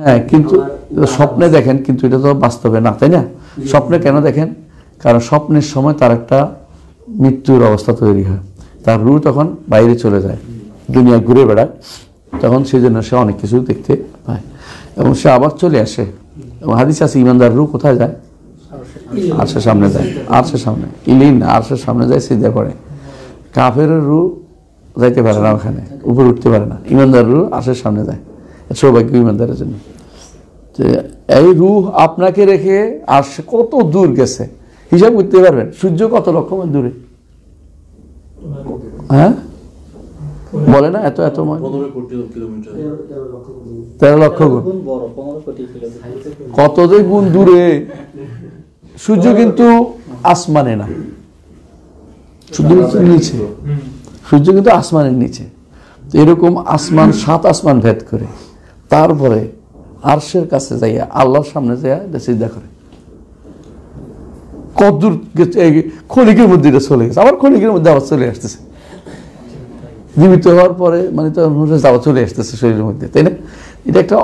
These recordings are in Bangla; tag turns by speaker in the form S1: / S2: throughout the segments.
S1: হ্যাঁ, কিন্তু স্বপ্নে দেখেন, কিন্তু এটা তো বাস্তবে না, তাই না? স্বপ্নে কেন দেখেন? কারণ স্বপ্নের সময় তার একটা মৃত্যুর অবস্থা তৈরি হয়, তার রূহ তখন বাইরে চলে যায়, দুনিয়া ঘুরে বেড়ায়, তখন সেই জন্য সে অনেক কিছু দেখতে পায় এবং সে আবার চলে আসে। এবং হাদিস আছে ইমানদার রূহ কোথায় যায়? আরশের সামনে যায়, আরশের সামনে, ইলিন আরশের সামনে যায়, সিজদা করে। কাফের রূহ যাইতে পারে না, ওখানে উপরে উঠতে পারে না। ইমানদার রূহ আরশের সামনে যায়, সৌভাগ্য ইমানদারের জন্য। এই রূহ আপনাকে রেখে আরশে কত দূর গেছে হিসাব করতে পারবেন? সূর্য কত লক্ষ মাইল দূরে? হ্যাঁ, বলে না, এত 13 লক্ষ গুণ, কত যে গুণ দূরে। সূর্য কিন্তু আসমানে না, সূর্য নিচে, সূর্য কিন্তু আসমানের নিচে। এরকম আসমান, 7 আসমান ভেদ করে তারপরে আরশের কাছে যাইয়া আল্লাহর সামনে যাইয়া সিজদা করে। কত দূর ক্ষণিকের মধ্যে এটা চলে গেছে, আবার ক্ষণিকের মধ্যে আবার চলে আসতেছে। জীবিত হওয়ার পরে মানে তো আবার চলে আসতেছে শরীরের মধ্যে, তাই না? এটা একটা,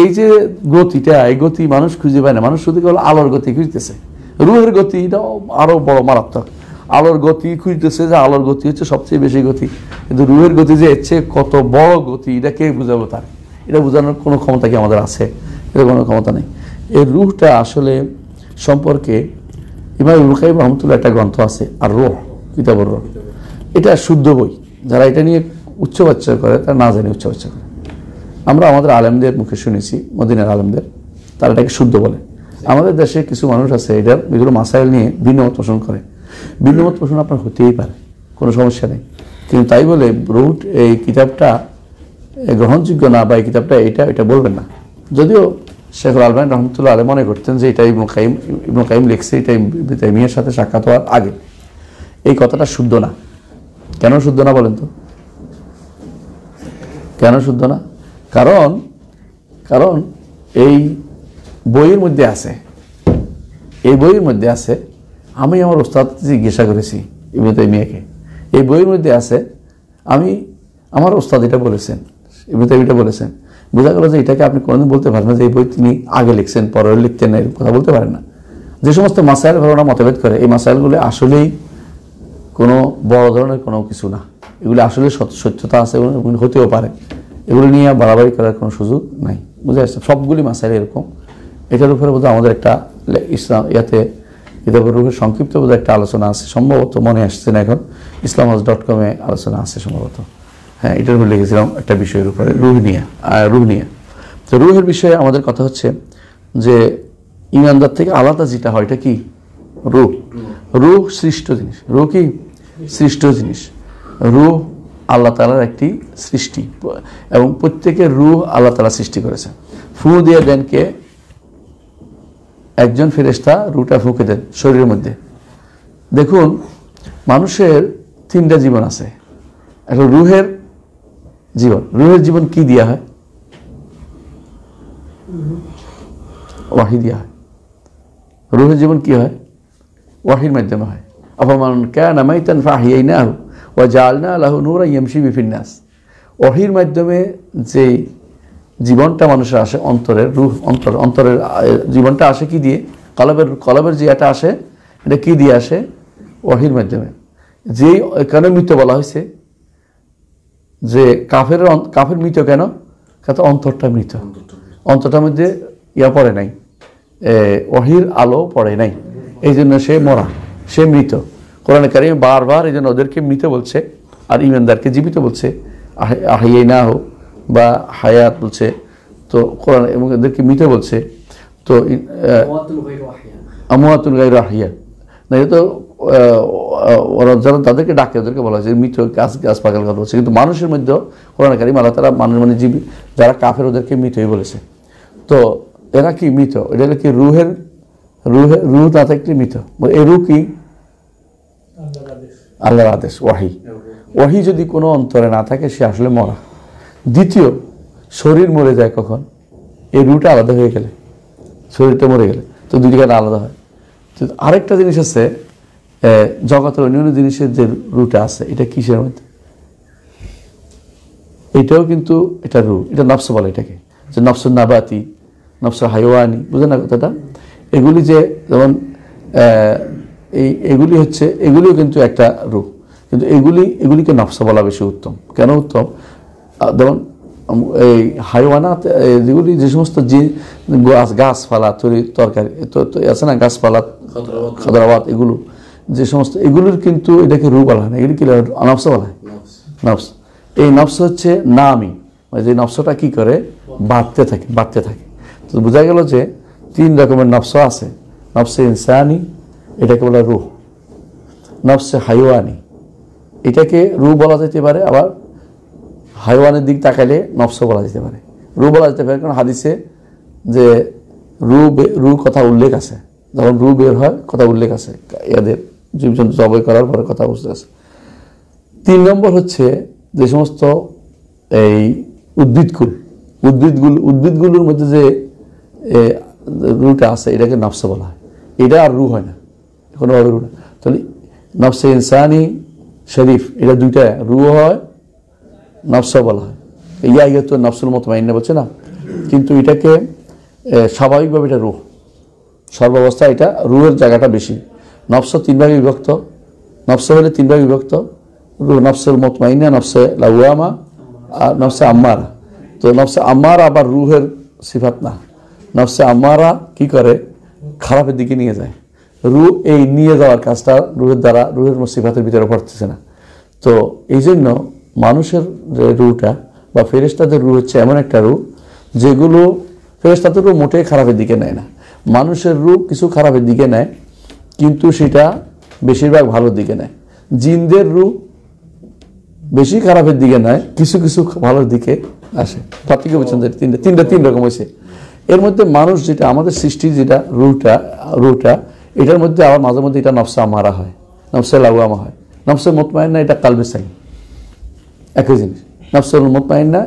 S1: এই যে গতিটা, এই গতি মানুষ খুঁজে পায় না। মানুষ শুধু কেবল আলোর গতি খুঁজতেছে, রুহের গতি এটা আরো বড় মারাত্মক। আলোর গতি খুঁজতেছে, যে আলোর গতি হচ্ছে সবচেয়ে বেশি গতি, কিন্তু রুহের গতি যে হচ্ছে কত বড় গতি, এটা কে বুঝাবো? তার এটা বোঝানোর কোনো ক্ষমতা কি আমাদের আছে? এটা কোনো ক্ষমতা নেই। এই রুহটা আসলে সম্পর্কে ইমাম ইবনে কাইয়্যিম রাহমাতুল্লাহ একটা গ্রন্থ আছে, আর রূহ, কিতাবুর রূহ। এটা শুদ্ধ বই, যারা এটা নিয়ে উচ্চবাচ্য করে তারা না জানি উচ্চবাচ্য করে। আমরা আমাদের আলেমদের মুখে শুনেছি, মদিনার আলেমদের, তারা এটাকে শুদ্ধ বলে। আমাদের দেশে কিছু মানুষ আছে এগুলো মাসাইল নিয়ে ভিন্নমত পোষণ করে। ভিন্নমত পোষণ আপনার হতেই পারে, কোনো সমস্যা নেই, কিন্তু তাই বলে রূহ এই কিতাবটা গ্রহণযোগ্য না বা এই কিতাবটা এটা বলবেন না। যদিও শেখ আলবানী রহমতুল্লাহ আলাইহি মনে করতেন যে এটা ইবনে কাইয়্যিম লিখছে, এটা ইবনে তাইমিয়ার সাথে সাক্ষাৎ হওয়ার আগে। এই কথাটা শুদ্ধ না। কেন শুদ্ধ না বলেন তো? কেন শুদ্ধ না? কারণ এই বইয়ের মধ্যে আছে, এই বইয়ের মধ্যে আছে, আমি আমার ওস্তাদ জিজ্ঞাসা করেছি ইবনে তাইমিয়াকে, এই বইয়ের মধ্যে আছে, আমার ওস্তাদ এটা বলেছেন, ইবনে তাইমিয়া বলেছেন। বোঝা গেল যে এটাকে আপনি কোনোদিন বলতে পারেন না যে এই বই তিনি আগে লিখছেন পরে লিখতেন না, এরকম কথা বলতে পারেন না। যে সমস্ত মাসাইল ঘটনা মতভেদ করে, এই মাসাইলগুলো আসলেই কোনো বড় ধরনের কোনো কিছু না, এগুলো আসলে সত্যতা আছে, হতেও পারে, এগুলো নিয়ে বাড়াবাড়ি করার কোনো সুযোগ নাই। বুঝে আসছে? সবগুলি মাসাইল এরকম। এটার উপরে বোধহয় আমাদের একটা ইসলাম কিতাবুর রূহের সংক্ষিপ্ত বোধহয় একটা আলোচনা আছে, সম্ভবত মনে আসছে না এখন, islamhouse.com আলোচনা আছে সম্ভবত। হ্যাঁ, এটার উপরে লিখেছিলাম একটা বিষয়ের উপরে, রূহ নিয়ে। তো রূহের বিষয়ে আমাদের কথা হচ্ছে যে ইমানদার থেকে আলাদা যেটা হয়, এটা কি? রূহ সৃষ্ট জিনিস। রূহ কি? সৃষ্ট জিনিস। রূহ আল্লাহ তাআলার একটি সৃষ্টি, এবং প্রত্যেকের রূহ আল্লাহ তাআলা সৃষ্টি করেছেন। ফু দিয়ে দেন কে? একজন ফেরেশতা রূহটা ফুঁকে দেন শরীরের মধ্যে। দেখুন, মানুষের 3টা জীবন আছে। একটা রূহের জীবন কি দিয়া হয়? ওয়াহী দিয়া হয়। রূহের জীবন কি হয়? ওয়াহীর মাধ্যমে হয়। আফামান কানা মাইতান ফাহইয়াইনাহু ওয়া জাআলনা লাহু নূরান ইয়ামশি বিহি ফিন নাস। ওয়াহীর মাধ্যমে যে জীবনটা মানুষের আসে, অন্তরের অন্তরের জীবনটা আসে কি দিয়ে? কলবের যে এটা আসে, এটা কি দিয়ে আসে? ওয়াহীর মাধ্যমে। যেই কেন মৃত বলা হয়েছে যে কাফের মৃত কেন? কারণ অন্তরটা মৃত, অন্তরটার মধ্যে পড়ে নাই, ওয়াহীর আলো পড়ে নাই, এই জন্য সে মরা, সে মৃত। কোরআনে কারিমে বারবার এই জন্য ওদেরকে মৃত বলছে, আর ইমানদারকে জীবিত বলছে, আহইয়াইনাহু বা হায়াত বলছে। তো কোরআন এবং এদেরকে মৃত বলছে। তো আমওয়াতুন গায়রু আহইয়া না, এটা তো ওরা যারা তাদেরকে ডাকে ওদেরকে বলা হয়েছে মৃত, গাছ পাগল কথা বলছে। কিন্তু মানুষের মধ্যেও কোরআন কারিম আল্লাহ তাআলা মানুষ মানে জীবী যারা কাফের ওদেরকে মৃতই বলেছে। তো এরা কি মৃত? এটা হলো কি রূহ তা থেকে মৃত। এই রূহ কি? আল্লাহর আদেশ, ওয়াহী যদি কোনো অন্তরে না থাকে সে আসলে মরা। দ্বিতীয়, শরীর মরে যায় কখন? এই রূহটা আলাদা হয়ে গেলে, শরীরটা মরে গেলে, তো দুই জায়গাটা আলাদা হয়। তো আরেকটা জিনিস আছে, জগতের অন্যান্য জিনিসের যে রূহটা আছে, এটা কিসের মধ্যে? এটাও কিন্তু এটা রূহ, এটা নফস বলে এটাকে, যে নফসুন নাবাতি, নফসে হাইওয়ানি, বুঝলেন না কথাটা? এগুলি যে যেমন এগুলি হচ্ছে, এগুলিও কিন্তু একটা রূহ, কিন্তু এগুলিকে নফস বলা বেশি উত্তম। কেন উত্তম? যেমন এই হাইওয়ানাত যেগুলি, যে সমস্ত গাছপালা তরকারি আছে না, গাছপালা খাদরাবাদ, এগুলো যে সমস্ত, এগুলোর কিন্তু এটাকে রূহ বলা হয় না, এগুলি কি নফস বলা হয়? নফস। এই নফস হচ্ছে নামি, যে নফসটা কি করে বাড়তে থাকে। তো বোঝা গেল যে 3 রকমের নফস আছে। নফসে ইনসানি, এটাকে বলা রূহ। নফসে হাইওয়ানি, এটাকে রূহ বলা যেতে পারে, আবার হাইওয়ানের দিক তাকাইলে নফস বলা যেতে পারে, রূহ বলা যেতে পারে। কারণ হাদিসে যে রূহ কথা উল্লেখ আছে, যখন রূহ বের হয় কথা উল্লেখ আছে, এদের জীবজন্তু জবাই করার পরে কথা বুঝতে আছে। 3 নম্বর হচ্ছে যে সমস্ত এই উদ্ভিদগুলোর মধ্যে যে রূহটা আছে, এটাকে নফস বলা হয়। এটা আর রূহ হয় না, কোনো রূহ না। তাহলে নফসে ইনসানি শরীফ, এটা 2টা রূহ হয়, নফস বলা হয়। ইয়া তো নফসুল মুতমাইন্না বলছে না, কিন্তু এটাকে স্বাভাবিকভাবে এটা রূহ, সর্বাবস্থা এটা রূহের জায়গাটা বেশি। নফস 3 ভাগে বিভক্ত, নফস হলে 3 ভাগে বিভক্ত, রূহ নফসুল মুতমাইন্না, নফসে লাওয়ামা আর নফসে আম্মারা। তো নফসে আম্মারা আবার রূহের সিফাত না। নফসে আম্মারা কি করে? খারাপের দিকে নিয়ে যায়। রূহ এই নিয়ে যাওয়ার কাজটা রূহের দ্বারা, রূহের সিফাতের ভিতরে পড়তেছে না। তো এই জন্য মানুষের যে রূহটা বা ফেরেশতাদের রূহ হচ্ছে এমন একটা রূহ যেগুলো, ফেরেশতাদের রূহ মোটেই খারাপের দিকে নেয় না। মানুষের রূহ কিছু খারাপের দিকে নেয়, কিন্তু সেটা বেশিরভাগ ভালোর দিকে নেয়। জিনদের রূহ বেশি খারাপের দিকে নয়, কিছু কিছু ভালোর দিকে আসে। পার্থক্য বুঝছেন? 3 রকম হয়েছে। এর মধ্যে মানুষ যেটা আমাদের সৃষ্টি, যেটা রূহটা এটার মধ্যে আবার মাঝে মধ্যে এটা নফসে আমারা হয়, নফসে লাওয়ামা হয়। নফসে মুতমাইন্না এটা কালবে সালিম, একই জিনিস। নফসুল মুতমাইন্না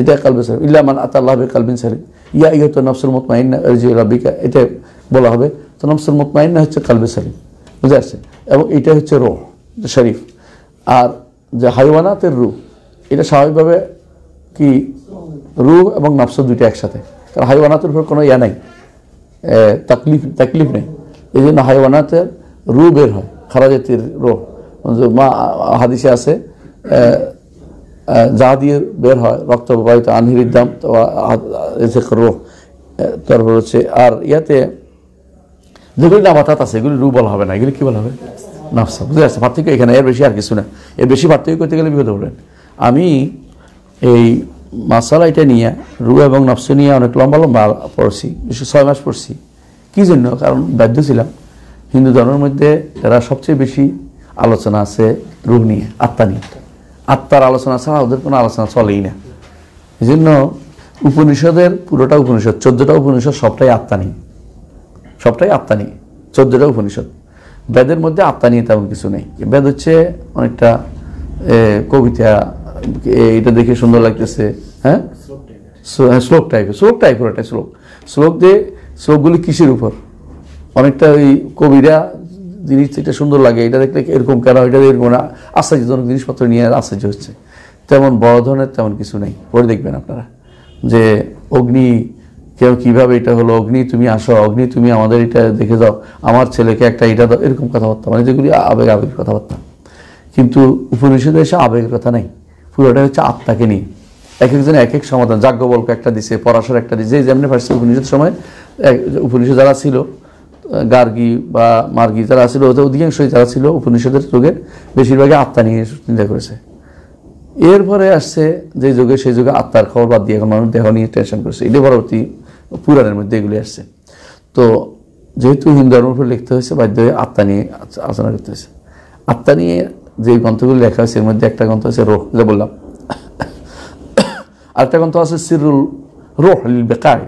S1: এটা কালবে সালিম, ইল্লা মান আতাল্লাহ বিকালবিন সালিম। ইয়া আইয়ুহা নফসুল মুতমাইন্না ইরজিউ রাব্বিকা, এটা বলা হবে। তো নফসুল মুতমাইন্না হচ্ছে কালবে সালিম, বুঝে আসছে? এবং এটা হচ্ছে রূহ শরীফ। আর যে হাইওয়ানাতের রূহ, এটা স্বাভাবিকভাবে কি রূহ এবং নফস 2টা একসাথে। কারণ হাইওয়ানাতের উপর কোনো ইয়া নাই, তাকলিফ নেই। এই জন্য হাইওয়ানাতের রূহ বের হয়, খারাজাতির রূহ। হাদিসে আছে যা দিয়ে বের হয় রক্ত প্রবাহিত আনহিরিদ্দাম, রূহ। তারপর হচ্ছে আর ইয়াতে যেগুলি নাবাতাত আছে, এগুলি রূহ বলা হবে না, এগুলি কি বলা হবে? নফস। বুঝতে পারছে পার্থক্য এখানে? এর বেশি আর কিছু না। এর বেশি পার্থক্য করতে গেলে বিপদ হবেন। আমি এই মাসালা এটা নিয়ে, রূহ এবং নফস নিয়ে অনেক লম্বা পড়ছি, 6 মাস পড়ছি। কি জন্য? কারণ বাধ্য ছিলাম। হিন্দু ধর্মের মধ্যে এরা সবচেয়ে বেশি আলোচনা আছে রূহ নিয়ে, আত্মা নিয়ে। আত্মার আলোচনা ছাড়া ওদের কোনো আলোচনা চলেই না। এই জন্য উপনিষদের পুরোটা উপনিষদ, 14টা উপনিষদ সবটাই আত্মা নিয়ে, 14টা উপনিষদ। বেদের মধ্যে আত্মা নিয়ে তেমন কিছু নেই। বেদ হচ্ছে অনেকটা কবিতা, এটা দেখে সুন্দর লাগতেছে, হ্যাঁ, শ্লোক টাইপের একটা শ্লোকগুলি কিসের উপর? অনেকটা ওই কবিরা জিনিস এটা সুন্দর লাগে, এটা দেখলে এরকম কেন, এটা এরকম না, আশ্চর্যজনক জিনিসপত্র নিয়ে আশ্চর্য হচ্ছে। তেমন বড় ধরনের তেমন কিছু নেই। পরে দেখবেন আপনারা যে অগ্নি কেউ কীভাবে এটা হলো, অগ্নি তুমি আসো, অগ্নি তুমি আমাদের এটা দেখে যাও, আমার ছেলেকে একটা এটা দাও, এরকম কথাবার্তা, মানে যেগুলি আবেগের কথাবার্তা। কিন্তু উপনিষদে এসে আবেগের কথা নেই, পুরোটা হচ্ছে আত্মাকে নিয়ে। এক একজন এক এক সমাধান, যাজ্ঞবল্ক একটা দিছে, পরাশর একটা দিছে, যেমনি পারছে উপনিষদ সময় উপনিষদ যারা ছিল, গার্গী বা মার্গী যারা ছিল, অধিকাংশই যারা ছিল উপনিষদের যুগের বেশিরভাগই আত্মা নিয়ে চিন্তা করেছে। এরপরে আসছে যে যুগে, সেই যুগে আত্মার খবর বাদ দিয়ে এখন মানুষ দেহ নিয়ে টেনশন করেছে। এটা পরবর্তী পুরাণের মধ্যে এগুলি আসছে। তো যেহেতু হিন্দু ধর্মের উপর লিখতে হয়েছে, বাধ্য হয়ে আত্মা নিয়ে আলোচনা করতে হয়েছে। আত্মা নিয়ে যে গ্রন্থগুলি লেখা হয়েছে, এর মধ্যে একটা গ্রন্থ আছে রূহ, যা বললাম। আরেকটা গ্রন্থ আছে সিরুল রূহ লিল বেকায়,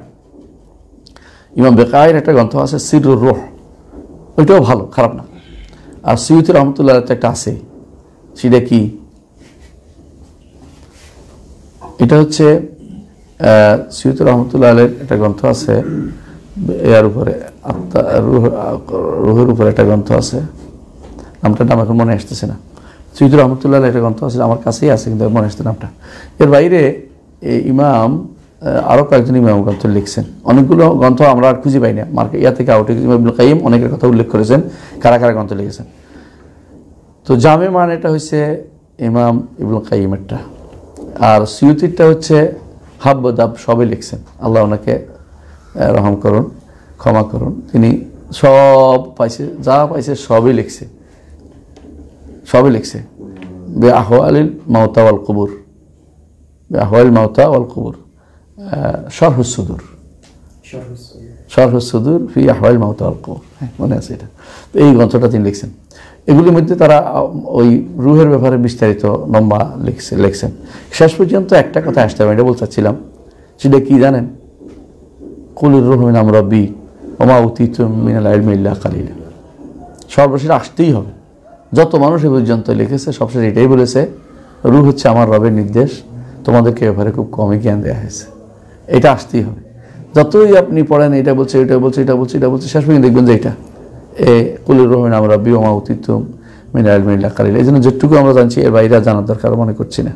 S1: ইমাম বেকায়ের একটা গ্রন্থ আছে সিরুল রূহ, ওইটাও ভালো, খারাপ না। আর সৈয়দ রহমতুল্লাহ একটা আছে, সেটা কি? এটা হচ্ছে সৈয়দ রহমতুল্লাহ একটা গ্রন্থ আছে, এর উপরে আত্মা রূহের উপরে একটা গ্রন্থ আছে, নামটা এখন মনে আসতেছে না। সৈয়দ রহমতুল্লাহ একটা গ্রন্থ আছে, আমার কাছেই আছে, কিন্তু মনে আসছে নামটা। এর বাইরে ইমাম আরও কয়েকজন ইমাম গ্রন্থ লিখছেন। অনেকগুলো গ্রন্থ আমরা আর খুঁজে পাই না, মার্কেট ইয়া থেকে আউটে। ইমাম ইবনুল কাইয়িম অনেকের কথা উল্লেখ করেছেন, কারা কারা গ্রন্থ লিখেছেন। তো জামে মানেটা হচ্ছে ইমাম ইবনুল কাইয়িমেরটা, আর সিউতিরটা হচ্ছে হাব্ব দাব সবই লিখছেন। আল্লাহ ওনাকে রহম করুন, ক্ষমা করুন। তিনি সব পাইছে, যা পাইছে সবই লিখছে, সবই লিখছে। বে আহওয়ালিল মাউতা ওয়াল কুবুর, বে আহওয়ালিল মাউতা ওয়াল কুবুর, শরহুস সুদুর, শরহুস সুদুর ফি আহওয়ালিল মাউতা ওয়াল কুবুর, হ্যাঁ মনে আছে এটা। তো এই গ্রন্থটা তিনি লিখছেন। এগুলির মধ্যে তারা ওই রুহের ব্যাপারে বিস্তারিত লম্বা লিখছেন। শেষ পর্যন্ত একটা কথা আসতে হবে, এটা বলতে চাচ্ছিলাম, সেটা কি জানেন? কুলির রুহ মিন আমরি রাব্বি ওয়া মা উতীতুম মিনাল ইলমি ইল্লা কালিলা। সর্বশেষ আসতেই হবে। যত মানুষ এ পর্যন্ত লিখেছে সবশেষ এটাই বলেছে, রুহ হচ্ছে আমার রবের নির্দেশ, তোমাদেরকে ব্যাপারে খুব কমই জ্ঞান দেওয়া হয়েছে। এটা আসতেই হবে। যতই আপনি পড়েন এটা বলছে, এটা বলছে, এটা বলছে, এটা বলছে, শেষ পর্যন্ত দেখবেন যে এটা কুলির রুহ মিন আমরি রাব্বি ওয়া মা উতীতুম মিনাল ইলমি ইল্লা কালিলা। এই জন্য যেটুকু আমরা জানছি এর বাইরে জানার দরকার মনে করছি না।